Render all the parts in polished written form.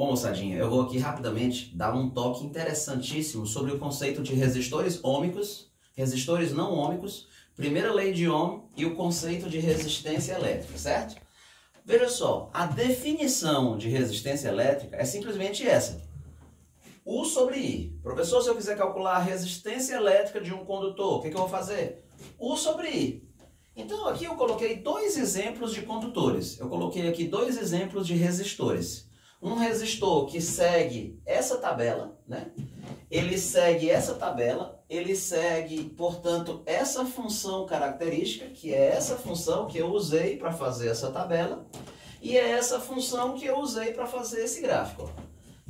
Bom, moçadinha, eu vou aqui rapidamente dar um toque interessantíssimo sobre o conceito de resistores ôhmicos, resistores não ôhmicos, primeira lei de Ohm e o conceito de resistência elétrica, certo? Veja só, a definição de resistência elétrica é simplesmente essa. U sobre I. Professor, se eu quiser calcular a resistência elétrica de um condutor, o que eu vou fazer? U sobre I. Então aqui eu coloquei dois exemplos de condutores. Eu coloquei aqui dois exemplos de resistores. Um resistor que segue essa tabela, né? Ele segue essa tabela, ele segue, portanto, essa função característica, que é essa função que eu usei para fazer essa tabela, e é essa função que eu usei para fazer esse gráfico.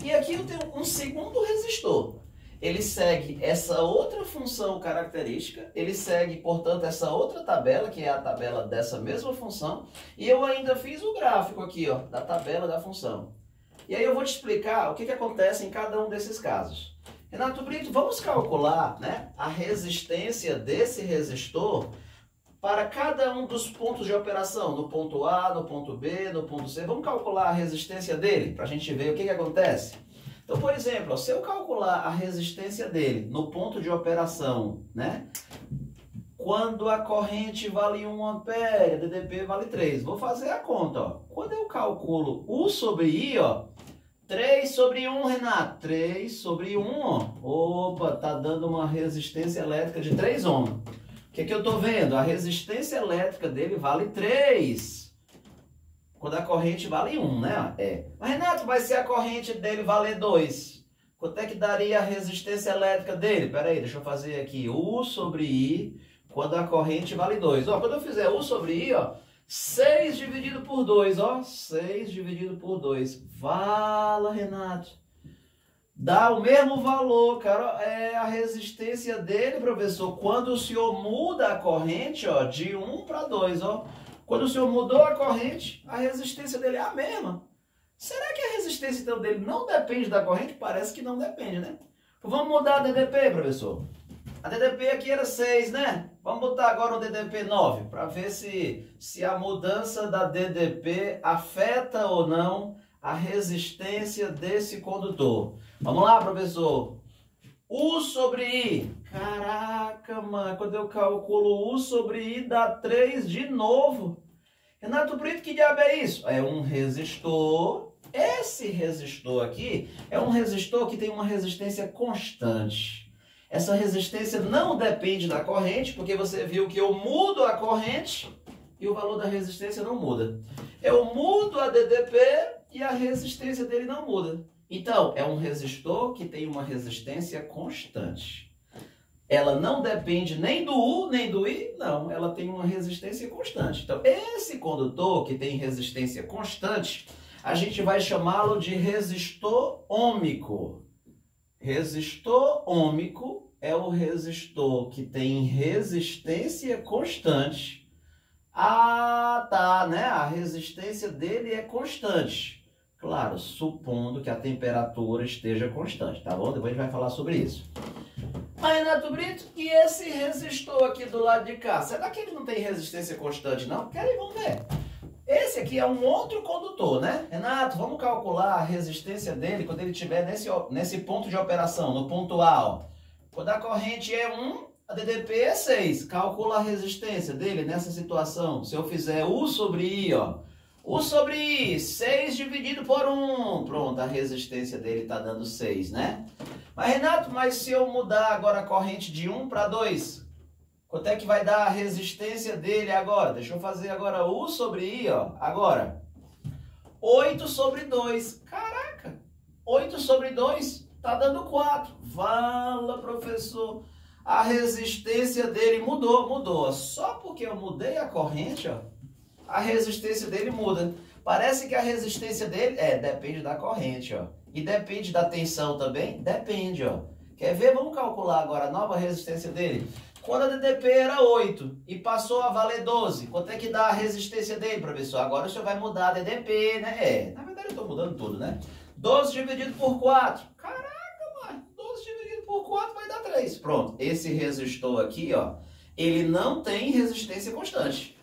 E aqui eu tenho um segundo resistor. Ele segue essa outra função característica, ele segue, portanto, essa outra tabela, que é a tabela dessa mesma função, e eu ainda fiz o gráfico aqui, ó, da tabela da função. E aí eu vou te explicar o que acontece em cada um desses casos. Renato Brito, vamos calcular, né, a resistência desse resistor para cada um dos pontos de operação, no ponto A, no ponto B, no ponto C. Vamos calcular a resistência dele para a gente ver o que acontece. Então, por exemplo, se eu calcular a resistência dele no ponto de operação, né, quando a corrente vale 1 ampere, a DDP vale 3. Vou fazer a conta, ó. Quando eu calculo U sobre I, ó, 3 sobre 1, Renato. 3 sobre 1, ó. Opa, tá dando uma resistência elétrica de 3 ohms. O que eu tô vendo? A resistência elétrica dele vale 3. Quando a corrente vale 1, né? Mas, Renato, vai ser a corrente dele valer 2. Quanto é que daria a resistência elétrica dele? Pera aí, deixa eu fazer aqui. U sobre I, quando a corrente vale 2. Ó, quando eu fizer U sobre I, ó, 6 dividido por 2, ó. 6 dividido por 2. Fala, Renato. Dá o mesmo valor, cara. É a resistência dele, professor, quando o senhor muda a corrente, ó, de 1 para 2, ó. Quando o senhor mudou a corrente, a resistência dele é a mesma. Será que a resistência então, dele não depende da corrente? Parece que não depende, né? Vamos mudar a DDP, professor. A DDP aqui era 6, né? Vamos botar agora o DDP 9, para ver se a mudança da DDP afeta ou não a resistência desse condutor. Vamos lá, professor. U sobre I. Caraca, mano, quando eu calculo U sobre I dá 3 de novo. Renato Brito, que diabo é isso? É um resistor. Esse resistor aqui é um resistor que tem uma resistência constante. Essa resistência não depende da corrente, porque você viu que eu mudo a corrente e o valor da resistência não muda. Eu mudo a DDP e a resistência dele não muda. Então, é um resistor que tem uma resistência constante. Ela não depende nem do U, nem do I, não. Ela tem uma resistência constante. Então, esse condutor que tem resistência constante, a gente vai chamá-lo de resistor ôhmico. Resistor ôhmico é o resistor que tem resistência constante. Ah, tá, né? A resistência dele é constante. Claro, supondo que a temperatura esteja constante, tá bom? Depois a gente vai falar sobre isso. Mas, Renato Brito, e esse resistor aqui do lado de cá? Será que ele não tem resistência constante, não? Querem, vamos ver. Esse aqui é um outro condutor, né? Renato, vamos calcular a resistência dele quando ele estiver nesse ponto de operação, no ponto A, ó. Quando a corrente é 1, a DDP é 6. Calcula a resistência dele nessa situação. Se eu fizer U sobre I, ó. U sobre I, 6 dividido por 1. Pronto, a resistência dele está dando 6, né? Mas, Renato, mas se eu mudar agora a corrente de 1 para 2, quanto é que vai dar a resistência dele agora? Deixa eu fazer agora U sobre I, ó. Agora, 8 sobre 2. Caraca, 8 sobre 2 está dando 4. Fala, professor. A resistência dele mudou. Só porque eu mudei a corrente, ó, a resistência dele muda. Parece que a resistência dele depende da corrente, ó. E depende da tensão também? Depende, ó. Quer ver? Vamos calcular agora a nova resistência dele. Quando a DDP era 8 e passou a valer 12, quanto é que dá a resistência dele, professor? Agora o senhor vai mudar a DDP, né? Na verdade eu estou mudando tudo, né? 12 dividido por 4. Caraca, mano. 12 dividido por 4 vai dar 3. Pronto. Esse resistor aqui, ó, ele não tem resistência constante.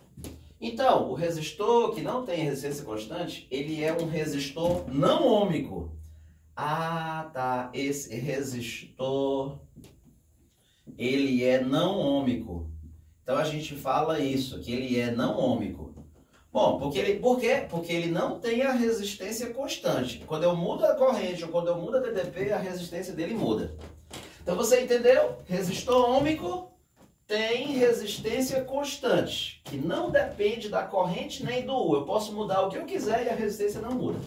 Então, o resistor que não tem resistência constante, ele é um resistor não ôhmico. Ah, tá. Esse resistor, ele é não ôhmico. Então, a gente fala isso, que ele é não ôhmico. Bom, por quê? Porque ele não tem a resistência constante. Quando eu mudo a corrente ou quando eu mudo a DDP, a resistência dele muda. Então, você entendeu? Resistor ôhmico tem resistência constante, que não depende da corrente nem do U. Eu posso mudar o que eu quiser e a resistência não muda.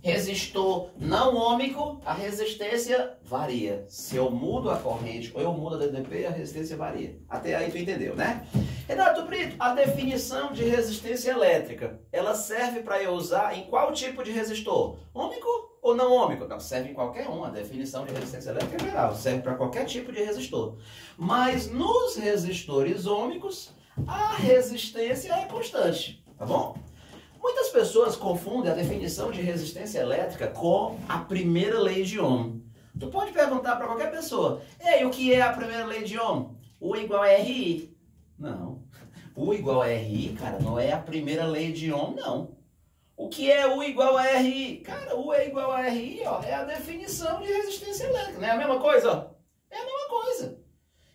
Resistor não ôhmico, a resistência varia. Se eu mudo a corrente ou eu mudo a DDP, a resistência varia. Até aí tu entendeu, né? Renato Brito, a definição de resistência elétrica, ela serve para eu usar em qual tipo de resistor? Ôhmico ou não ôhmico? Não, serve em qualquer um. A definição de resistência elétrica é geral, serve para qualquer tipo de resistor. Mas nos resistores ôhmicos, a resistência é constante, tá bom? Muitas pessoas confundem a definição de resistência elétrica com a primeira lei de Ohm. Tu pode perguntar para qualquer pessoa, ei, o que é a primeira lei de Ohm? U igual a RI. Não. U igual a RI, cara, não é a primeira lei de Ohm, não. O que é U igual a RI? Cara, U é igual a RI, ó, é a definição de resistência elétrica. Não é a mesma coisa, ó? É a mesma coisa.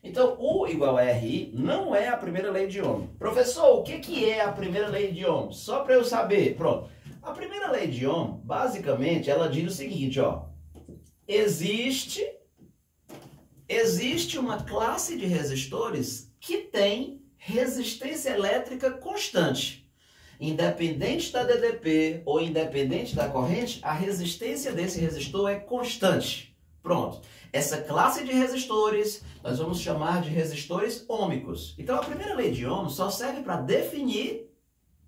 Então, U igual a RI não é a primeira lei de Ohm. Professor, o que é a primeira lei de Ohm? Só para eu saber. Pronto. A primeira lei de Ohm, basicamente, ela diz o seguinte, ó. Existe uma classe de resistores que tem resistência elétrica constante. Independente da DDP ou independente da corrente, a resistência desse resistor é constante. Pronto. Essa classe de resistores nós vamos chamar de resistores ôhmicos. Então a primeira lei de Ohm só serve para definir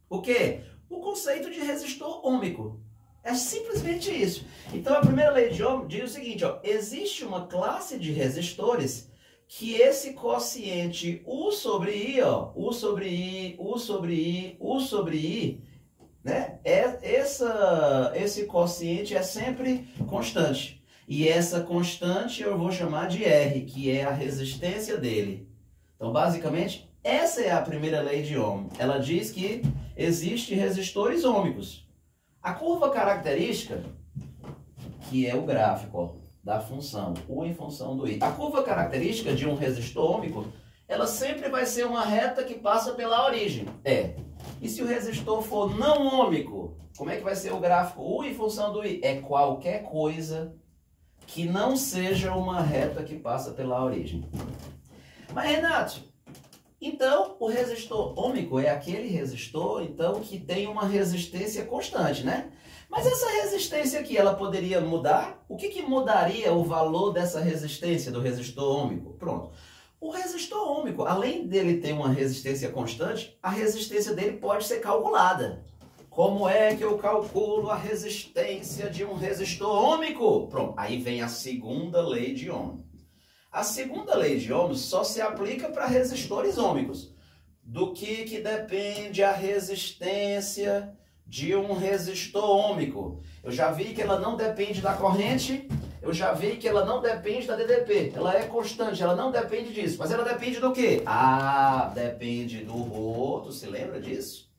o quê? O conceito de resistor ôhmico. É simplesmente isso. Então a primeira lei de Ohm diz o seguinte, ó, existe uma classe de resistores que esse quociente U sobre I, ó, U sobre I, U sobre I, U sobre I, né? Esse quociente é sempre constante. E essa constante eu vou chamar de R, que é a resistência dele. Então, basicamente, essa é a primeira lei de Ohm. Ela diz que existem resistores ôhmicos. A curva característica, que é o gráfico ó, da função U em função do I. A curva característica de um resistor ôhmico, ela sempre vai ser uma reta que passa pela origem. E se o resistor for não ôhmico, como é que vai ser o gráfico U em função do I? É qualquer coisa que não seja uma reta que passa pela origem. Mas, Renato, então o resistor ôhmico é aquele resistor então, que tem uma resistência constante, né? Mas essa resistência aqui, ela poderia mudar? O que mudaria o valor dessa resistência do resistor ôhmico? Pronto. O resistor ôhmico, além dele ter uma resistência constante, a resistência dele pode ser calculada. Como é que eu calculo a resistência de um resistor ôhmico? Pronto, aí vem a segunda lei de Ohm. A segunda lei de Ohm só se aplica para resistores ôhmicos. Do que depende a resistência de um resistor ôhmico? Eu já vi que ela não depende da corrente, eu já vi que ela não depende da DDP. Ela é constante, ela não depende disso. Mas ela depende do quê? Ah, depende do Rho, tu se lembra disso?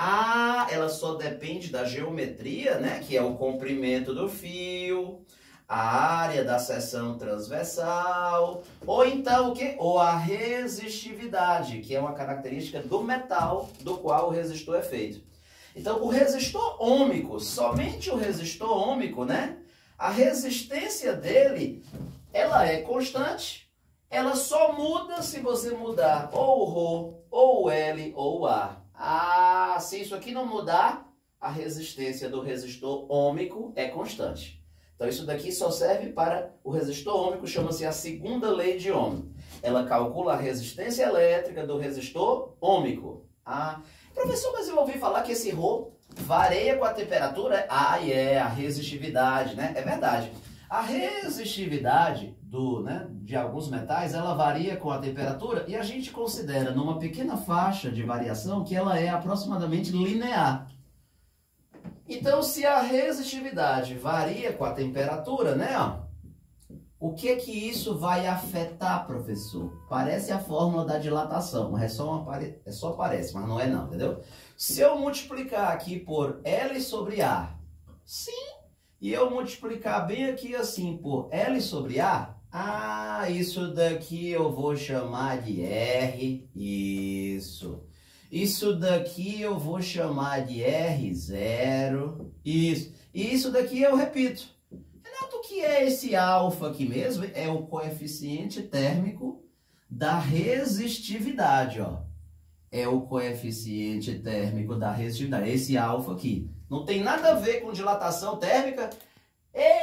Ah, ela só depende da geometria, né? Que é o comprimento do fio, a área da seção transversal, ou então o quê? Ou a resistividade, que é uma característica do metal do qual o resistor é feito. Então, o resistor ôhmico, somente o resistor ôhmico, né? A resistência dele, ela é constante, ela só muda se você mudar ou o Rho, ou o L, ou o A. Ah, se isso aqui não mudar, a resistência do resistor ôhmico é constante. Então isso daqui só serve para o resistor ôhmico, chama-se a segunda lei de Ohm. Ela calcula a resistência elétrica do resistor ôhmico. Ah, professor, mas eu ouvi falar que esse Rho varia com a temperatura. Ah, a resistividade, né? É verdade. A resistividade de alguns metais, ela varia com a temperatura e a gente considera numa pequena faixa de variação que ela é aproximadamente linear. Então, se a resistividade varia com a temperatura, né, ó, O que que isso vai afetar, professor? Parece a fórmula da dilatação, só parece, mas não é não, entendeu? Se eu multiplicar aqui por L sobre A, sim, e eu multiplicar bem aqui assim por L sobre A, isso daqui eu vou chamar de R, isso. Isso daqui eu vou chamar de R0, isso. E isso daqui eu repito. O que é esse alfa aqui mesmo? É o coeficiente térmico da resistividade, ó. É o coeficiente térmico da resistividade, esse alfa aqui. Não tem nada a ver com dilatação térmica.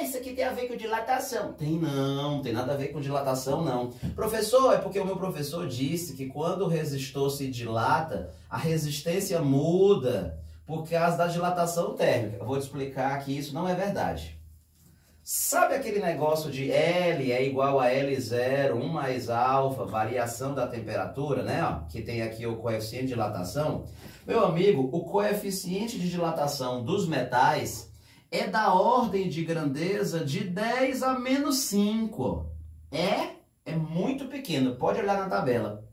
Isso aqui tem a ver com dilatação. Não tem nada a ver com dilatação, não. Professor, é porque o meu professor disse que quando o resistor se dilata, a resistência muda por causa da dilatação térmica. Eu vou te explicar que isso não é verdade. Sabe aquele negócio de L é igual a L0, 1 mais alfa, variação da temperatura, né? Ó, que tem aqui o coeficiente de dilatação. Meu amigo, o coeficiente de dilatação dos metais é da ordem de grandeza de 10 a menos 5. É muito pequeno, pode olhar na tabela.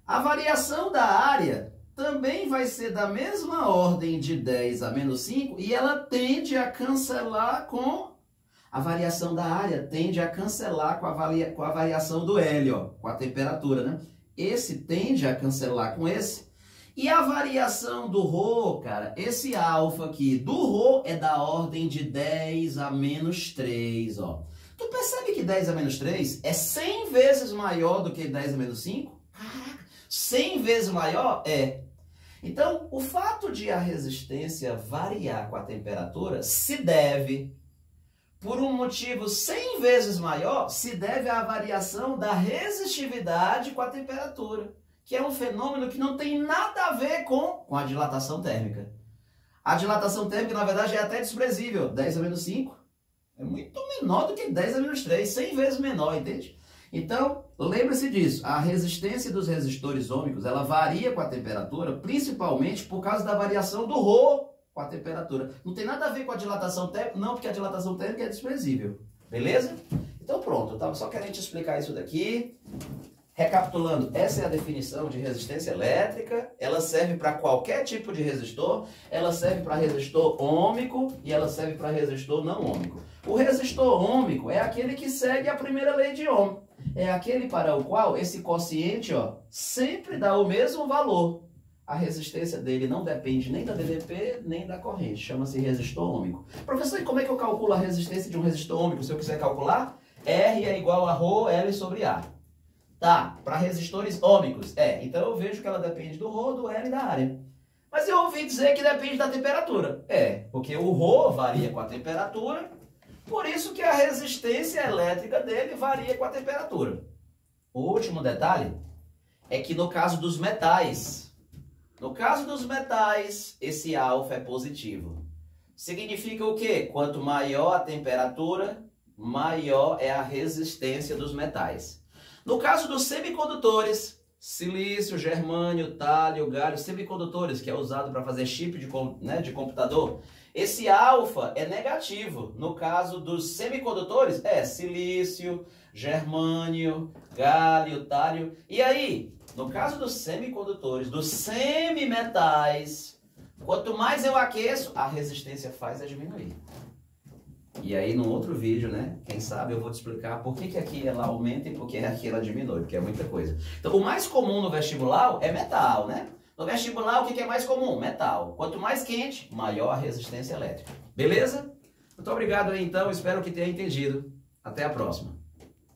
A variação da área também vai ser da mesma ordem de 10 a menos 5 e ela tende a cancelar com... A variação da área tende a cancelar com a variação do L, ó, com a temperatura, né? Esse tende a cancelar com esse. E a variação do ρ, cara, esse alfa aqui, do ρ é da ordem de 10 a menos 3, ó. Tu percebe que 10 a menos 3 é 100 vezes maior do que 10 a menos 5? Caraca, 100 vezes maior? É. Então, o fato de a resistência variar com a temperatura se deve... Por um motivo 100 vezes maior, se deve à variação da resistividade com a temperatura, que é um fenômeno que não tem nada a ver com a dilatação térmica. A dilatação térmica, na verdade, é até desprezível. 10 a menos 5 é muito menor do que 10 a menos 3, 100 vezes menor, entende? Então, lembre-se disso. A resistência dos resistores ômicos, ela varia com a temperatura, principalmente por causa da variação do ρ com a temperatura. Não tem nada a ver com a dilatação térmica, não, porque a dilatação térmica é desprezível. Beleza? Então pronto, eu estava só querendo te explicar isso daqui. Recapitulando, essa é a definição de resistência elétrica. Ela serve para qualquer tipo de resistor. Ela serve para resistor ômico e ela serve para resistor não ômico. O resistor ômico é aquele que segue a primeira lei de Ohm. É aquele para o qual esse quociente, ó, sempre dá o mesmo valor. A resistência dele não depende nem da DDP, nem da corrente. Chama-se resistor ômico. Professor, e como é que eu calculo a resistência de um resistor ômico? Se eu quiser calcular, R é igual a ρ L sobre A. Tá, para resistores ômicos. Então eu vejo que ela depende do ρ, do L e da área. Mas eu ouvi dizer que depende da temperatura. Porque o ρ varia com a temperatura, por isso que a resistência elétrica dele varia com a temperatura. O último detalhe é que no caso dos metais... No caso dos metais, esse alfa é positivo. Significa o quê? Quanto maior a temperatura, maior é a resistência dos metais. No caso dos semicondutores, silício, germânio, tálio, galho, semicondutores, que é usado para fazer chip de computador, esse alfa é negativo. No caso dos semicondutores, silício, germânio, galho, tálio. E aí, no caso dos semicondutores, dos semimetais, quanto mais eu aqueço, a resistência faz diminuir. E aí, no outro vídeo, né? Quem sabe eu vou te explicar por que aqui ela aumenta e por que aqui ela diminui, porque é muita coisa. Então, o mais comum no vestibular é metal, né? No vestibular, o que é mais comum? Metal. Quanto mais quente, maior a resistência elétrica. Beleza? Muito obrigado aí, então. Espero que tenha entendido. Até a próxima.